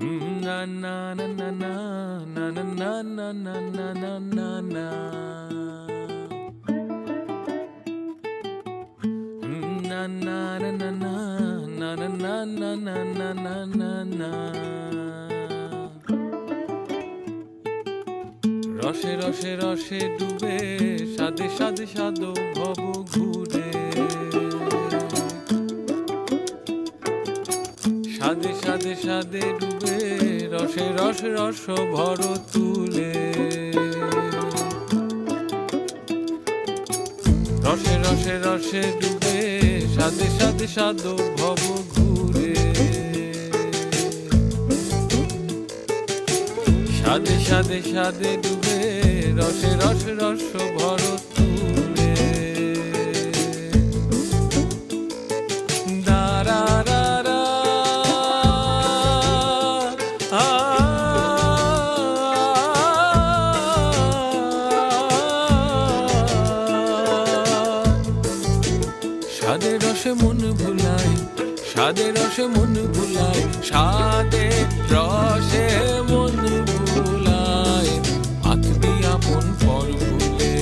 Na na na na na na na na na na na na na na. Na na na na na na na na na na na na na. রসে রসে রসে ডুবে সাদে সাদে সাদো ভব ঘুরে সাদে সাদে সাদে ডুবে রসে রসে রস ভর তুলে রসে রসে রসে ডুবে সাদে সাদে সাদো ভব ঘুরে সাদে সাদে সাদে ডুবে রসে রসে রস ভর তুলে দারা রা রা সাদে রসে মন ভুলায় সাদে রসে মন ভুলায় সাদে রসে মন ভুলায় আঁকবি আপন পর ভুলে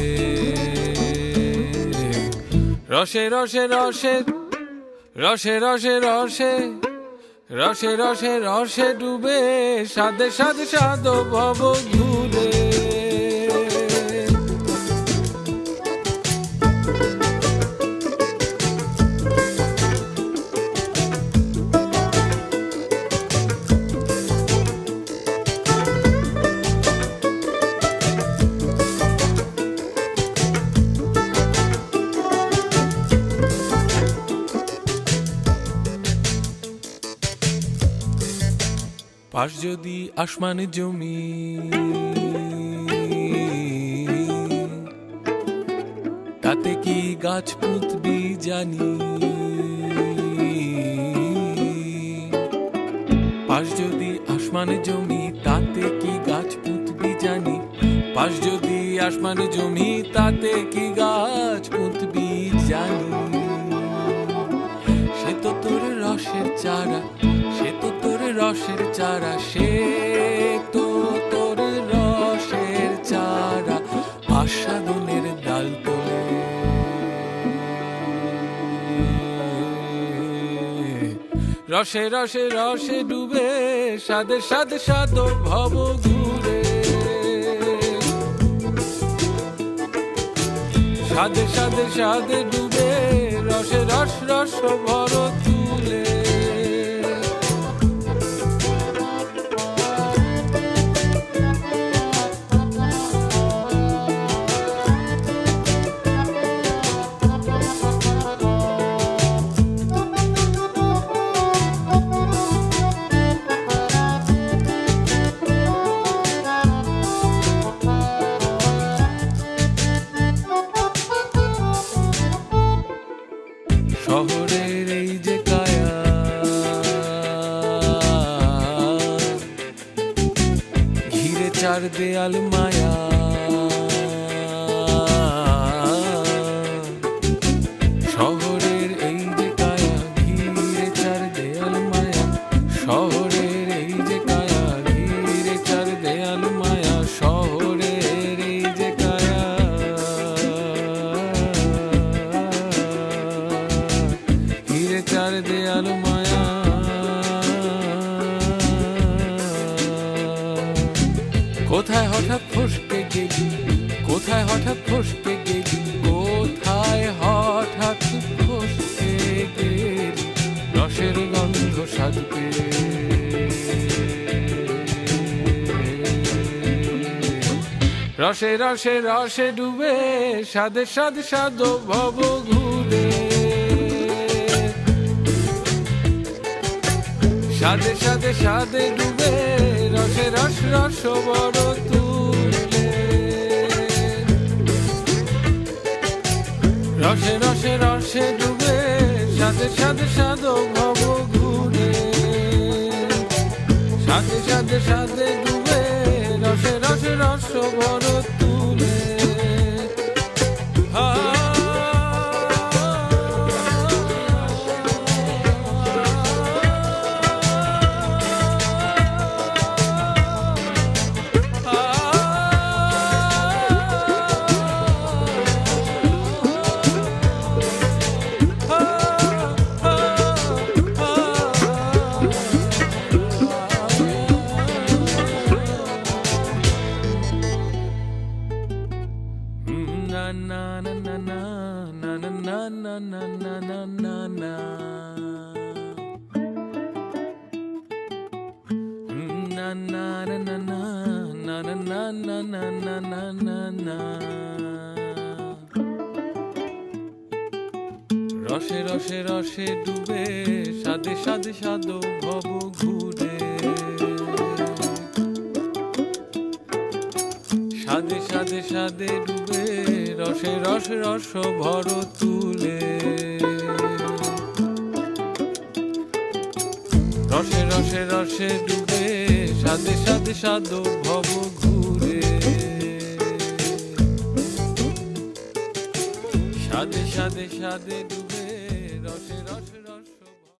রসে রসে রসে রসে রসে রসে রসে রসে রসে ডুবে সাদে সাদে সাদ ভব ঘুরে পাশ যদি আসমান জমি তাতে কি গাছ পুঁতবি জানি পাশ যদি আসমান জমি তাতে কি গাছ পুঁতবি জানি পাশ যদি আসমান জমি তাতে কি গাছ পুঁতবি জানি সে তো তোর রসের চারা সে তো তোর রসের চারা সে তো তোর রসের চারা আস্বাদনের ডাল তোলে রসে রসে রসে ডুবে সাদে সাদে সাদ ভব ঘুরে সাদে সাদে সাদে ডুবে রসে রস রস ভর তুলে শহরের এই যে কায়া ঘিরে চার দেয়াল মায়া শহরের এই যে কায়া ঘিরে চার দেয়াল মায়া শহরের এই যে কায়া ঘিরে চার দেয়াল মায়া শহরের এই যে কায়া ঘিরে চার দেয়াল মায়া কোথায় হঠাৎ ফসকে গেলি কোথায় হঠাৎ ফসকে গেলি কোথায় হঠাৎ ফসকে গেলি রসের গন্ধ সাজবে রসে রসে রসে ডুবে সাদে সাদে সাদ ভব ঘুরে সাদে সাদে সাদে ডুবে রসে রস রস বড় তুলে রসে রসে রসে ডুবে সাদে সাদে সাদ ভব ঘুরে সাদে সাদে সাদে ডুবে রসে রসে রস বড় তুলে না না না না না না না না না না না না না। রসে রসে রসে ডুবে সাদে সাদে সাদো ভব ঘুরে, সাদে সাদে সাদে ডুবে রসে রসে রস ভর তুলে। রসে রসে রসে ডুবে সাদে সাদে সাদো ভব ঘুরে, সাদে সাদে সাদে ডুবে রসে রসে